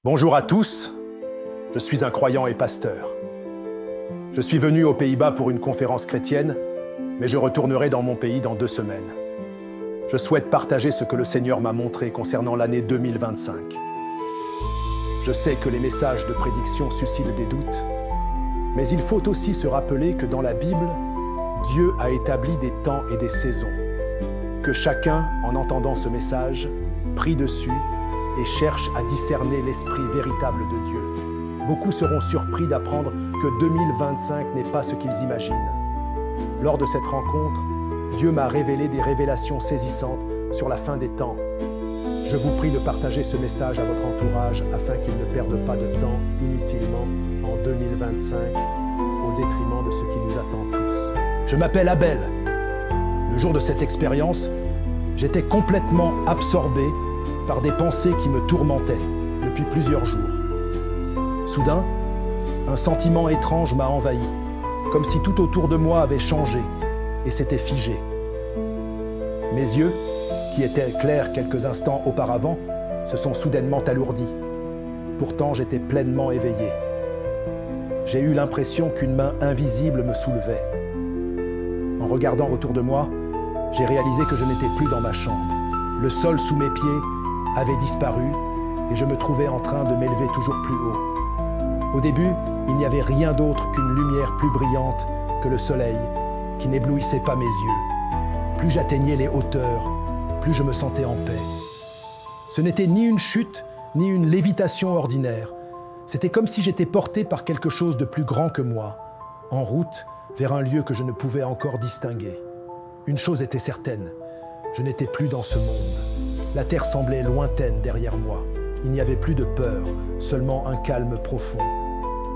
Bonjour à tous, je suis un croyant et pasteur. Je suis venu aux Pays-Bas pour une conférence chrétienne, mais je retournerai dans mon pays dans 2 semaines. Je souhaite partager ce que le Seigneur m'a montré concernant l'année 2025. Je sais que les messages de prédiction suscitent des doutes, mais il faut aussi se rappeler que dans la Bible, Dieu a établi des temps et des saisons, que chacun, en entendant ce message, prie dessus et cherche à discerner l'esprit véritable de Dieu. Beaucoup seront surpris d'apprendre que 2025 n'est pas ce qu'ils imaginent. Lors de cette rencontre, Dieu m'a révélé des révélations saisissantes sur la fin des temps. Je vous prie de partager ce message à votre entourage afin qu'ils ne perdent pas de temps inutilement en 2025 au détriment de ce qui nous attend tous. Je m'appelle Abel. Le jour de cette expérience, j'étais complètement absorbé par des pensées qui me tourmentaient depuis plusieurs jours. Soudain, un sentiment étrange m'a envahi, comme si tout autour de moi avait changé et s'était figé. Mes yeux, qui étaient clairs quelques instants auparavant, se sont soudainement alourdis. Pourtant, j'étais pleinement éveillé. J'ai eu l'impression qu'une main invisible me soulevait. En regardant autour de moi, j'ai réalisé que je n'étais plus dans ma chambre. Le sol sous mes pieds avait disparu et je me trouvais en train de m'élever toujours plus haut. Au début, il n'y avait rien d'autre qu'une lumière plus brillante que le soleil qui n'éblouissait pas mes yeux. Plus j'atteignais les hauteurs, plus je me sentais en paix. Ce n'était ni une chute, ni une lévitation ordinaire. C'était comme si j'étais porté par quelque chose de plus grand que moi, en route vers un lieu que je ne pouvais encore distinguer. Une chose était certaine, je n'étais plus dans ce monde. La terre semblait lointaine derrière moi. Il n'y avait plus de peur, seulement un calme profond.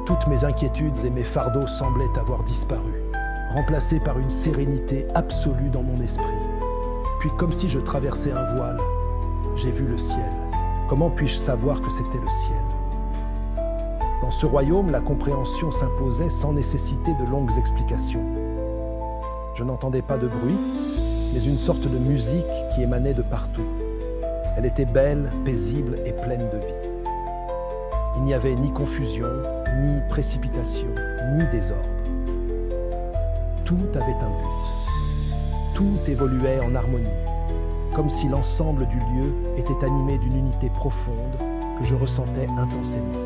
Toutes mes inquiétudes et mes fardeaux semblaient avoir disparu, remplacés par une sérénité absolue dans mon esprit. Puis, comme si je traversais un voile, j'ai vu le ciel. Comment puis-je savoir que c'était le ciel? Dans ce royaume, la compréhension s'imposait sans nécessiter de longues explications. Je n'entendais pas de bruit, mais une sorte de musique qui émanait de partout. Elle était belle, paisible et pleine de vie. Il n'y avait ni confusion, ni précipitation, ni désordre. Tout avait un but. Tout évoluait en harmonie, comme si l'ensemble du lieu était animé d'une unité profonde que je ressentais intensément.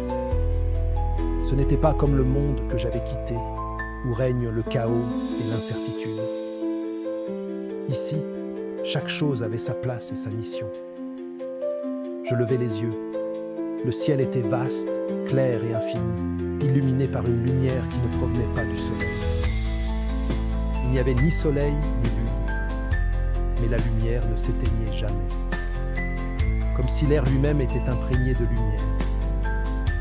Ce n'était pas comme le monde que j'avais quitté, où règne le chaos et l'incertitude. Ici, chaque chose avait sa place et sa mission. Je levai les yeux. Le ciel était vaste, clair et infini, illuminé par une lumière qui ne provenait pas du soleil. Il n'y avait ni soleil ni lune, mais la lumière ne s'éteignait jamais. Comme si l'air lui-même était imprégné de lumière,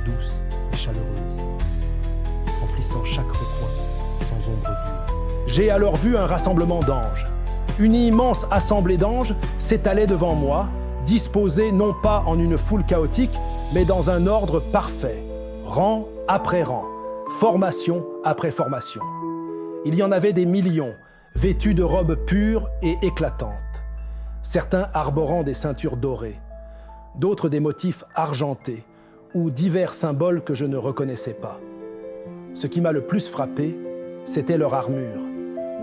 douce et chaleureuse, remplissant chaque recoin sans ombre dure. J'ai alors vu un rassemblement d'anges. Une immense assemblée d'anges s'étalait devant moi, disposés non pas en une foule chaotique, mais dans un ordre parfait, rang après rang, formation après formation. Il y en avait des millions, vêtus de robes pures et éclatantes, certains arborant des ceintures dorées, d'autres des motifs argentés ou divers symboles que je ne reconnaissais pas. Ce qui m'a le plus frappé, c'était leur armure.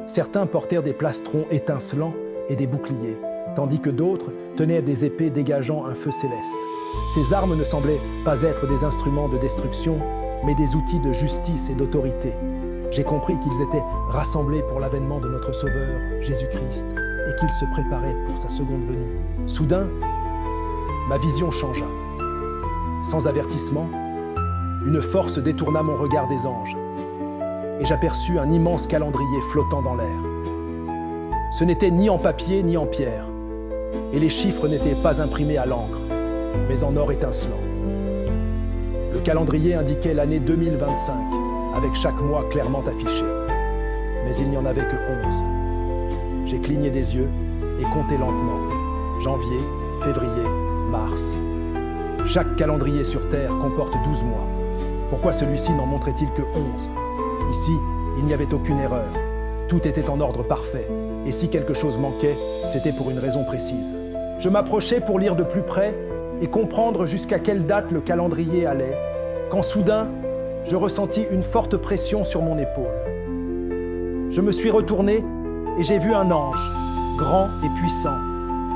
Certains portèrent des plastrons étincelants et des boucliers, tandis que d'autres tenaient des épées dégageant un feu céleste. Ces armes ne semblaient pas être des instruments de destruction, mais des outils de justice et d'autorité. J'ai compris qu'ils étaient rassemblés pour l'avènement de notre Sauveur, Jésus-Christ, et qu'ils se préparaient pour sa seconde venue. Soudain, ma vision changea. Sans avertissement, une force détourna mon regard des anges, et j'aperçus un immense calendrier flottant dans l'air. Ce n'était ni en papier ni en pierre, et les chiffres n'étaient pas imprimés à l'encre, mais en or étincelant. Le calendrier indiquait l'année 2025, avec chaque mois clairement affiché. Mais il n'y en avait que 11. J'ai cligné des yeux et compté lentement. Janvier, février, mars. Chaque calendrier sur Terre comporte 12 mois. Pourquoi celui-ci n'en montrait-il que 11? Ici, il n'y avait aucune erreur. Tout était en ordre parfait. Et si quelque chose manquait, c'était pour une raison précise. Je m'approchai pour lire de plus près et comprendre jusqu'à quelle date le calendrier allait, quand soudain, je ressentis une forte pression sur mon épaule. Je me suis retourné et j'ai vu un ange, grand et puissant,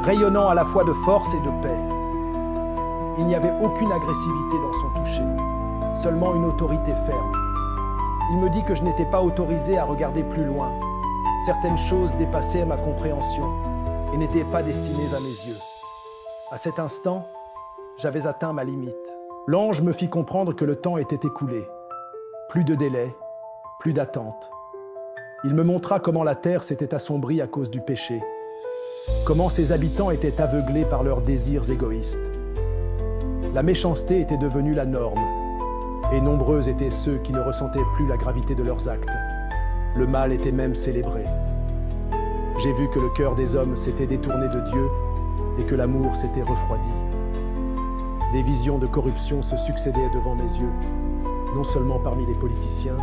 rayonnant à la fois de force et de paix. Il n'y avait aucune agressivité dans son toucher, seulement une autorité ferme. Il me dit que je n'étais pas autorisé à regarder plus loin. Certaines choses dépassaient ma compréhension et n'étaient pas destinées à mes yeux. À cet instant, j'avais atteint ma limite. L'ange me fit comprendre que le temps était écoulé. Plus de délai, plus d'attente. Il me montra comment la terre s'était assombrie à cause du péché, comment ses habitants étaient aveuglés par leurs désirs égoïstes. La méchanceté était devenue la norme, et nombreux étaient ceux qui ne ressentaient plus la gravité de leurs actes. Le mal était même célébré. J'ai vu que le cœur des hommes s'était détourné de Dieu et que l'amour s'était refroidi. Des visions de corruption se succédaient devant mes yeux, non seulement parmi les politiciens,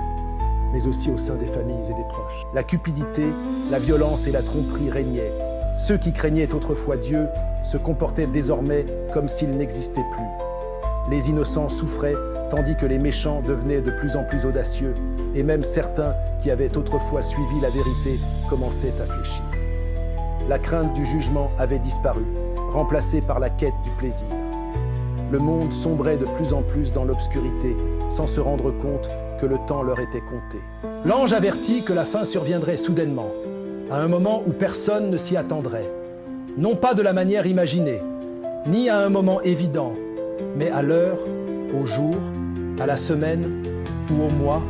mais aussi au sein des familles et des proches. La cupidité, la violence et la tromperie régnaient. Ceux qui craignaient autrefois Dieu se comportaient désormais comme s'il n'existait plus. Les innocents souffraient, tandis que les méchants devenaient de plus en plus audacieux, et même certains qui avaient autrefois suivi la vérité commençaient à fléchir. La crainte du jugement avait disparu, remplacée par la quête du plaisir. Le monde sombrait de plus en plus dans l'obscurité, sans se rendre compte que le temps leur était compté. L'ange avertit que la fin surviendrait soudainement, à un moment où personne ne s'y attendrait. Non pas de la manière imaginée, ni à un moment évident, mais à l'heure, au jour, à la semaine ou au mois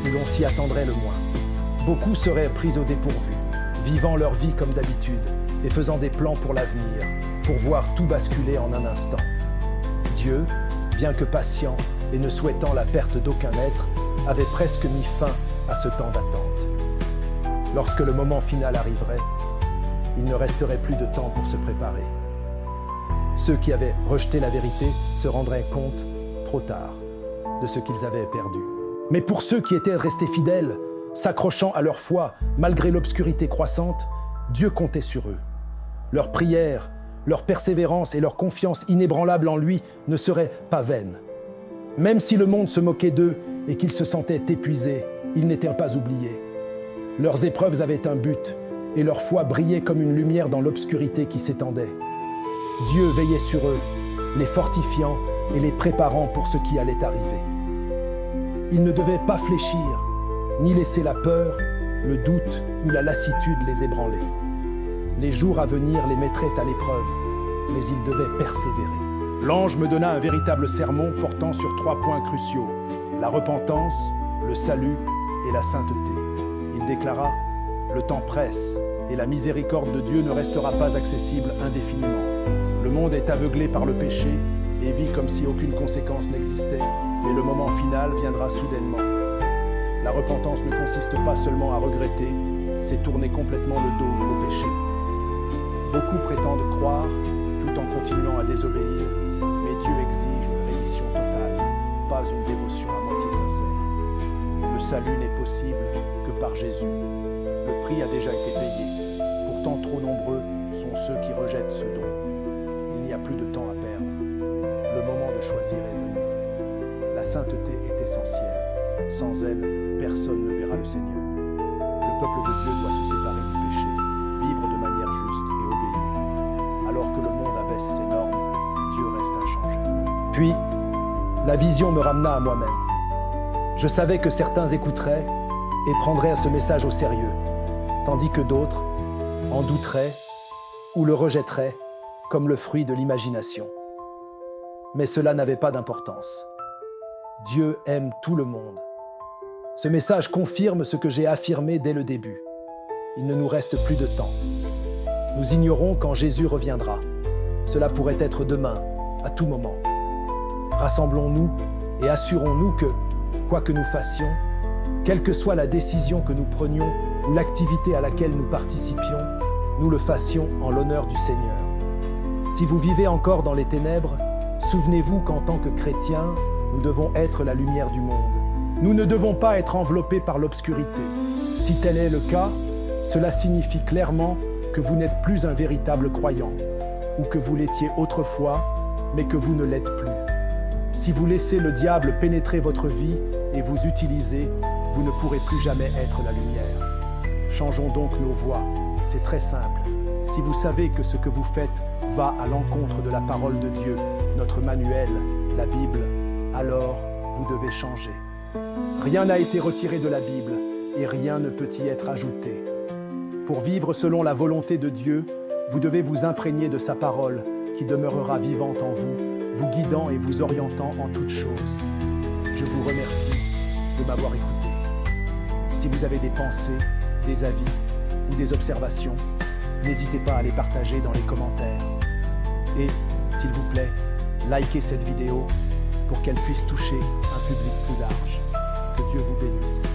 où l'on s'y attendrait le moins. Beaucoup seraient pris au dépourvu, vivant leur vie comme d'habitude et faisant des plans pour l'avenir, pour voir tout basculer en un instant. Dieu, bien que patient et ne souhaitant la perte d'aucun être, avait presque mis fin à ce temps d'attente. Lorsque le moment final arriverait, il ne resterait plus de temps pour se préparer. Ceux qui avaient rejeté la vérité se rendraient compte, trop tard, de ce qu'ils avaient perdu. Mais pour ceux qui étaient restés fidèles, s'accrochant à leur foi malgré l'obscurité croissante, Dieu comptait sur eux. Leurs prières, leur persévérance et leur confiance inébranlable en lui ne seraient pas vaines. Même si le monde se moquait d'eux et qu'ils se sentaient épuisés, ils n'étaient pas oubliés. Leurs épreuves avaient un but et leur foi brillait comme une lumière dans l'obscurité qui s'étendait. Dieu veillait sur eux, les fortifiant et les préparant pour ce qui allait arriver. Ils ne devaient pas fléchir, ni laisser la peur, le doute ou la lassitude les ébranler. Les jours à venir les mettraient à l'épreuve, mais ils devaient persévérer. L'ange me donna un véritable sermon portant sur 3 points cruciaux: la repentance, le salut et la sainteté. Il déclara: « Le temps presse et la miséricorde de Dieu ne restera pas accessible indéfiniment. Le monde est aveuglé par le péché et vit comme si aucune conséquence n'existait, mais le moment final viendra soudainement. La repentance ne consiste pas seulement à regretter, c'est tourner complètement le dos au péché. Beaucoup prétendent croire tout en continuant à désobéir, mais Dieu exige une reddition totale, pas une dévotion à moitié sincère. Le salut n'est possible que par Jésus. Le prix a déjà été payé. Pourtant trop nombreux sont ceux qui rejettent ce don. Il n'y a plus de temps à perdre. Le moment de choisir est venu. La sainteté est essentielle. Sans elle, personne ne verra le Seigneur. Le peuple de Dieu doit se séparer du péché, vivre de manière juste et obéir. Alors que le monde abaisse ses normes, Dieu reste inchangé. Puis, la vision me ramena à moi-même. Je savais que certains écouteraient et prendraient ce message au sérieux, tandis que d'autres en douteraient ou le rejetteraient comme le fruit de l'imagination. Mais cela n'avait pas d'importance. Dieu aime tout le monde. Ce message confirme ce que j'ai affirmé dès le début. Il ne nous reste plus de temps. Nous ignorons quand Jésus reviendra. Cela pourrait être demain, à tout moment. Rassemblons-nous et assurons-nous que, quoi que nous fassions, quelle que soit la décision que nous prenions ou l'activité à laquelle nous participions, nous le fassions en l'honneur du Seigneur. Si vous vivez encore dans les ténèbres, souvenez-vous qu'en tant que chrétiens, nous devons être la lumière du monde. Nous ne devons pas être enveloppés par l'obscurité. Si tel est le cas, cela signifie clairement que vous n'êtes plus un véritable croyant, ou que vous l'étiez autrefois, mais que vous ne l'êtes plus. Si vous laissez le diable pénétrer votre vie et vous utiliser, vous ne pourrez plus jamais être la lumière. Changeons donc nos voies. C'est très simple. Si vous savez que ce que vous faites va à l'encontre de la parole de Dieu, notre manuel, la Bible, alors vous devez changer. Rien n'a été retiré de la Bible et rien ne peut y être ajouté. Pour vivre selon la volonté de Dieu, vous devez vous imprégner de sa parole qui demeurera vivante en vous, vous guidant et vous orientant en toutes choses. Je vous remercie de m'avoir écouté. Si vous avez des pensées, des avis ou des observations, n'hésitez pas à les partager dans les commentaires. Et, s'il vous plaît, likez cette vidéo pour qu'elle puisse toucher un public plus large. Que Dieu vous bénisse.